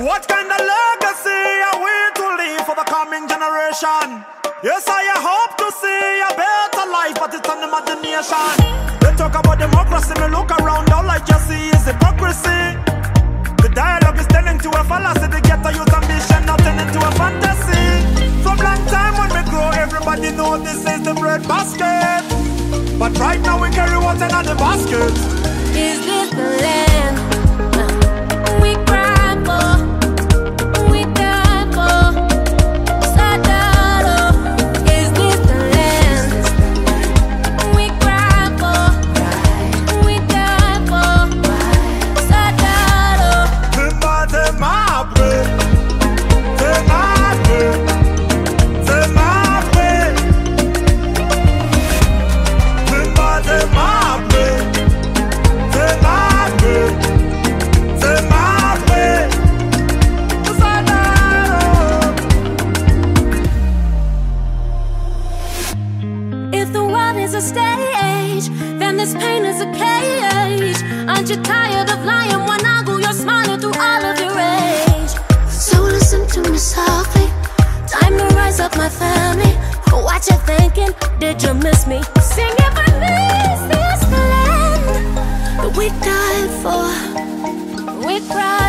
What kind of legacy are we to leave for the coming generation? Yes, I hope to see a better life, but it's an imagination. They talk about democracy, me look around, all I just see is hypocrisy. The dialogue is turning to a fallacy, they get a youth ambition, not turning into a fantasy. From long time when we grow, everybody know this is the bread basket. But right now we carry what's in the basket. Is this the land we cry for? We die for? Sadado. Is this the land we cry for? We die for? Sadado. Dzimba, Dzemabwe, Dzemabwe, Dzemabwe. Dzimba, Dzemabwe, Dzemabwe, Dzemabwe. If the world is a stage, then this pain is a cage. Aren't you tired of lying one angle? You're smiling through all of your rage. So listen to me softly. Time to rise up, my family. What you thinking? Did you miss me? Sing it for me. Is this the land that we died for? We cried.